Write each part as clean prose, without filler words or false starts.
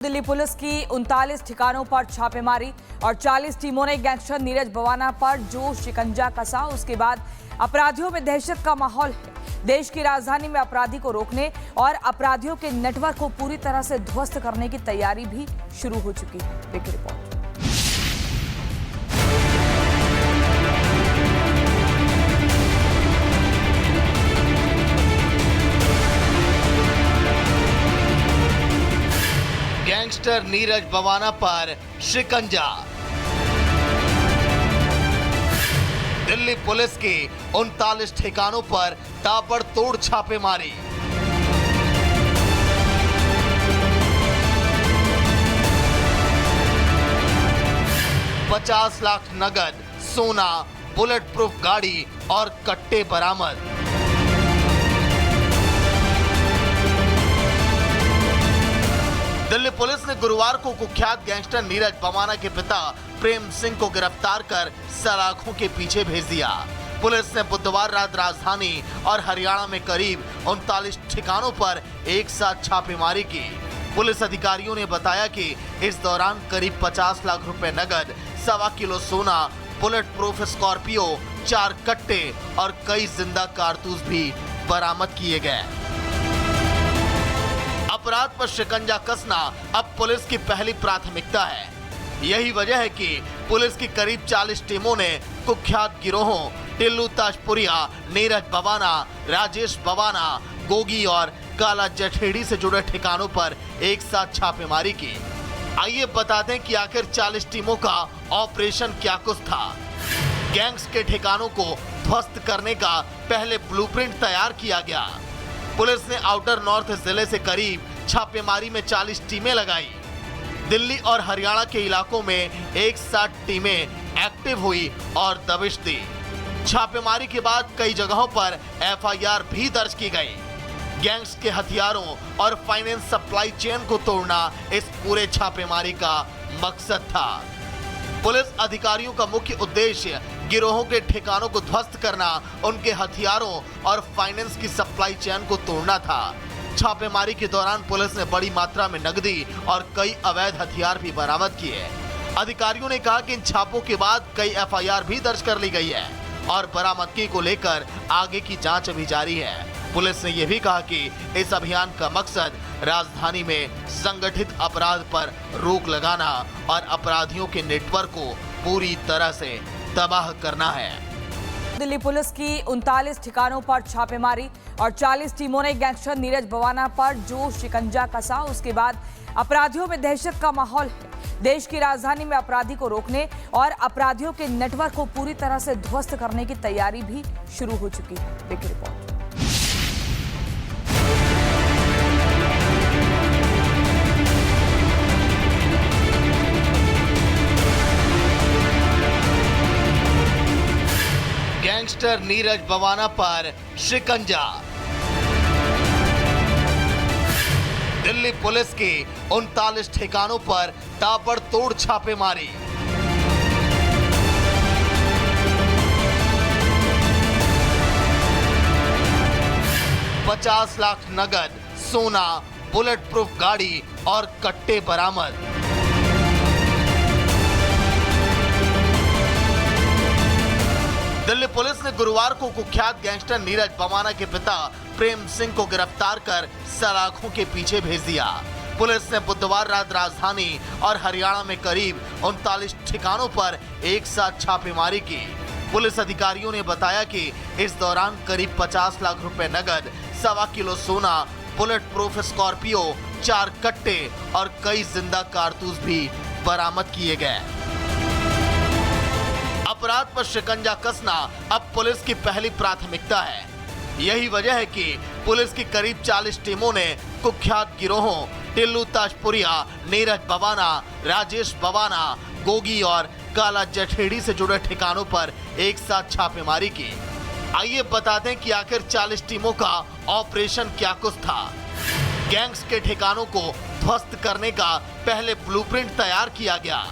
Delhi police की 39 ठिकानों पर छापेमारी और 40 टीमों ने गैंगस्टर नीरज बवाना पर जो शिकंजा कसा, उसके बाद अपराधियों में दहशत का माहौल है। देश की राजधानी में अपराधी को रोकने और अपराधियों के नेटवर्क को पूरी तरह से ध्वस्त करने की तैयारी भी शुरू हो चुकी है। देखिए रिपोर्ट। गैंगस्टर नीरज बवाना पर शिकंजा। दिल्ली पुलिस की 39 ठिकानों पर ताबड़तोड़ छापेमारी। $50 लाख नगद, सोना, बुलेट प्रूफ गाड़ी और कट्टे बरामद। दिल्ली पुलिस ने गुरुवार को कुख्यात गैंगस्टर नीरज बवाना के पिता प्रेम सिंह को गिरफ्तार कर सलाखों के पीछे भेज दिया। पुलिस ने बुधवार रात राजधानी और हरियाणा में करीब 39 ठिकानों पर एक साथ छापेमारी की। पुलिस अधिकारियों ने बताया कि इस दौरान करीब 50 लाख रुपए नगद, 1.25 किलो सोना, बुलेट प्रूफ स्कॉर्पियो, 4 कट्टे और कई जिंदा कारतूस भी बरामद किए गए। अपराध पर शिकंजा कसना अब पुलिस की पहली प्राथमिकता है। यही वजह है कि पुलिस की करीब 40 टीमों ने कुख्यात गिरोहों टिल्लू ताजपुरिया, नीरज बवाना, राजेश बवाना, गोगी और काला जठेड़ी से जुड़े ठिकानों पर एक साथ छापेमारी की। आइए बता दें कि आखिर 40 टीमों का ऑपरेशन क्या कुछ था। गैंग्स के ठिकानों को ध्वस्त करने का पहले ब्लूप्रिंट तैयार किया गया। पुलिस ने आउटर नॉर्थ जिले से करीब छापेमारी में 40 टीमें लगाई। दिल्ली और हरियाणा के इलाकों में एक साथ टीमें एक्टिव हुई और दबिश दी। छापेमारी के बाद कई जगहों पर एफआईआर भी दर्ज की गई। गैंग्स के हथियारों और फाइनेंस सप्लाई चेन को तोड़ना इस पूरे छापेमारी का मकसद था। पुलिस अधिकारियों का मुख्य उद्देश्य गिरोहों के ठिकानों को ध्वस्त करना, उनके हथियारों और फाइनेंस की सप्लाई चेन को तोड़ना था। छापेमारी के दौरान पुलिस ने बड़ी मात्रा में नकदी और कई अवैध हथियार भी बरामद किए। अधिकारियों ने कहा कि इन छापों के बाद कई एफआईआर भी दर्ज कर ली गई है और बरामदगी को लेकर आगे की जांच अभी जारी है। पुलिस ने यह भी कहा कि इस अभियान का मकसद राजधानी में संगठित अपराध पर रोक लगाना और अपराधियों के नेटवर्क को पूरी तरह से तबाह करना है। दिल्ली पुलिस की 39 ठिकानों पर छापेमारी और 40 टीमों ने गैंगस्टर नीरज बवाना पर जो शिकंजा कसा, उसके बाद अपराधियों में दहशत का माहौल है। देश की राजधानी में अपराधी को रोकने और अपराधियों के नेटवर्क को पूरी तरह से ध्वस्त करने की तैयारी भी शुरू हो चुकी है। देखिए रिपोर्ट। गैंगस्टर नीरज बवाना पर शिकंजा। दिल्ली पुलिस की 39 ठिकानों पर ताबड़तोड़ छापेमारी। $50 लाख नगद, सोना, बुलेट प्रूफ गाड़ी और कट्टे बरामद। दिल्ली पुलिस ने गुरुवार को कुख्यात गैंगस्टर नीरज बवाना के पिता प्रेम सिंह को गिरफ्तार कर सलाखों के पीछे भेज दिया। पुलिस ने बुधवार रात राजधानी और हरियाणा में करीब 39 ठिकानों पर एक साथ छापेमारी की। पुलिस अधिकारियों ने बताया कि इस दौरान करीब 50 लाख रुपए नगद, 1.25 किलो सोना, बुलेट प्रूफ स्कॉर्पियो, 4 कट्टे और कई जिंदा कारतूस भी बरामद किए गए। अपराध पर शिकंजा कसना अब पुलिस की पहली प्राथमिकता है। यही वजह है कि पुलिस की करीब 40 टीमों ने कुख्यात गिरोहों टिल्लू ताजपुरिया, नीरज बवाना, राजेश बवाना, गोगी और काला जठेड़ी से जुड़े ठिकानों पर एक साथ छापेमारी की। आइए बता दें कि आखिर 40 टीमों का ऑपरेशन क्या कुछ था। गैंग्स के ठिकानों को ध्वस्त करने का पहले ब्लूप्रिंट तैयार किया गया।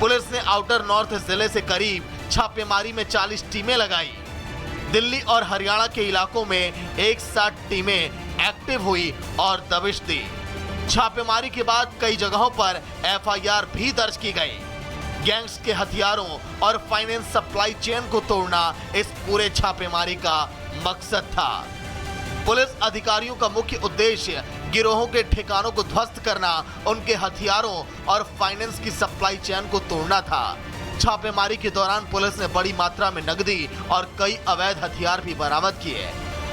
पुलिस ने आउटर नॉर्थ जिले से करीब छापेमारी में 40 टीमें लगाई। दिल्ली और हरियाणा के इलाकों में एक साथ टीमें एक्टिव हुई और दबिश दी। छापेमारी के बाद कई जगहों पर एफआईआर भी दर्ज की गई। गैंग्स के हथियारों और फाइनेंस सप्लाई चेन को तोड़ना इस पूरे छापेमारी का मकसद था। पुलिस अधिकारियों का मुख्य उद्देश्य गिरोहों के ठिकानों को ध्वस्त करना, उनके हथियारों और फाइनेंस की सप्लाई चेन को तोड़ना था। छापेमारी के दौरान पुलिस ने बड़ी मात्रा में नकदी और कई अवैध हथियार भी बरामद किए।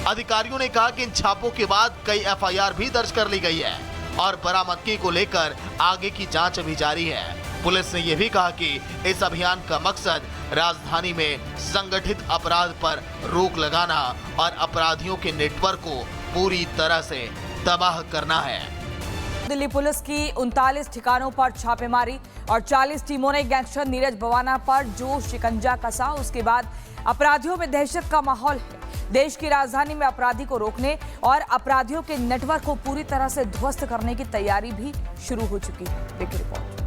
अधिकारियों ने कहा कि इन छापों के बाद कई एफआईआर भी दर्ज कर ली गई है और बरामदगी को लेकर आगे की जांच अभी जारी है। पुलिस ने यह भी कहा कि इस अभियान का मकसद राजधानी में संगठित अपराध पर रोक लगाना और अपराधियों के नेटवर्क को पूरी तरह से तबाह करना है। दिल्ली पुलिस की 39 ठिकानों पर छापेमारी और 40 टीमों ने गैंगस्टर नीरज बवाना पर जो शिकंजा कसा, उसके बाद अपराधियों में दहशत का माहौल है। देश की राजधानी में अपराधी को रोकने और अपराधियों के नेटवर्क को पूरी तरह से ध्वस्त करने की तैयारी भी शुरू हो चुकी है। देखिए रिपोर्ट।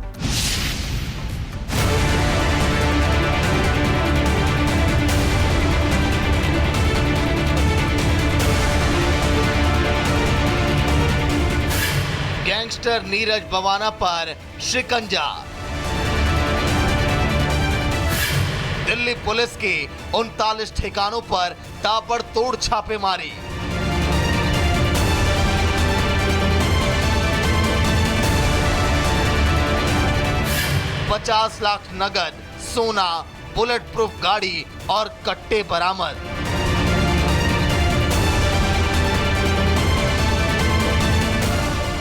गैंगस्टर नीरज बवाना पर शिकंजा। दिल्ली पुलिस की 39 ठिकानों पर ताबड़तोड़ छापेमारी। $50 लाख नगद, सोना, बुलेट प्रूफ गाड़ी और कट्टे बरामद।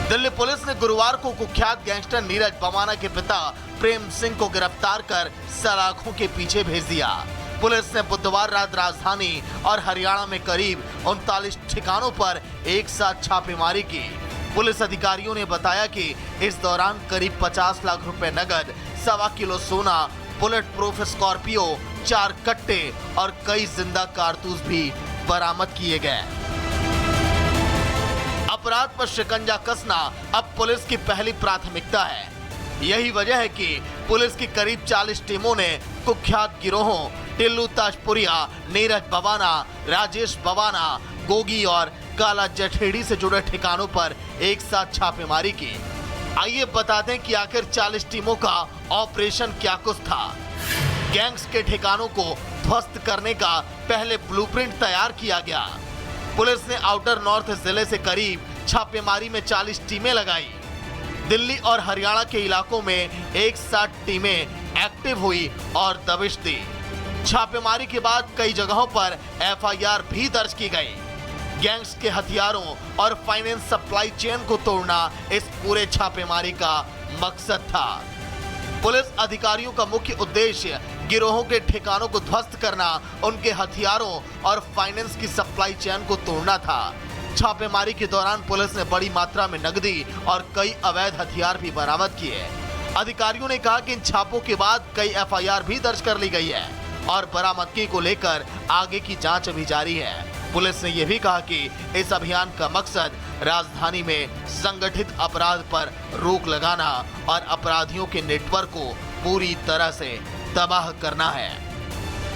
दिल्ली पुलिस ने गुरुवार को कुख्यात गैंगस्टर नीरज बवाना के पिता प्रेम सिंह को गिरफ्तार कर सलाखों के पीछे भेज दिया। पुलिस ने बुधवार रात राजधानी और हरियाणा में करीब 39 ठिकानों पर एक साथ छापेमारी की। पुलिस अधिकारियों ने बताया कि इस दौरान करीब 50 लाख रुपए नगद, 1.25 किलो सोना, बुलेट प्रूफ स्कॉर्पियो, 4 कट्टे और कई जिंदा कारतूस भी बरामद किए गए। अपराध पर शिकंजा कसना अब पुलिस की पहली प्राथमिकता है। यही वजह है कि पुलिस की करीब 40 टीमों ने कुख्यात गिरोहों टिल्लू ताजपुरिया, नीरज बवाना, राजेश बवाना, गोगी और काला जठेड़ी से जुड़े ठिकानों पर एक साथ छापेमारी की। आइए बता दें कि आखिर 40 टीमों का ऑपरेशन क्या कुछ था। गैंग्स के ठिकानों को ध्वस्त करने का पहले ब्लूप्रिंट तैयार किया गया। पुलिस ने आउटर नॉर्थ जिले से करीब छापेमारी में 40 टीमें लगाई। दिल्ली और हरियाणा के इलाकों में एक साथ टीमें एक्टिव हुई और दबिश दी। छापेमारी के बाद कई जगहों पर एफआईआर भी दर्ज की गई। गैंग्स के हथियारों और फाइनेंस सप्लाई चेन को तोड़ना इस पूरे छापेमारी का मकसद था। पुलिस अधिकारियों का मुख्य उद्देश्य गिरोहों के ठिकानों को ध्वस्त करना, उनके हथियारों और फाइनेंस की सप्लाई चेन को तोड़ना था। छापेमारी के दौरान पुलिस ने बड़ी मात्रा में नकदी और कई अवैध हथियार भी बरामद किए। अधिकारियों ने कहा कि इन छापों के बाद कई एफआईआर भी दर्ज कर ली गई है और बरामदगी को लेकर आगे की जांच अभी जारी है। पुलिस ने यह भी कहा कि इस अभियान का मकसद राजधानी में संगठित अपराध पर रोक लगाना और अपराधियों के नेटवर्क को पूरी तरह से तबाह करना है।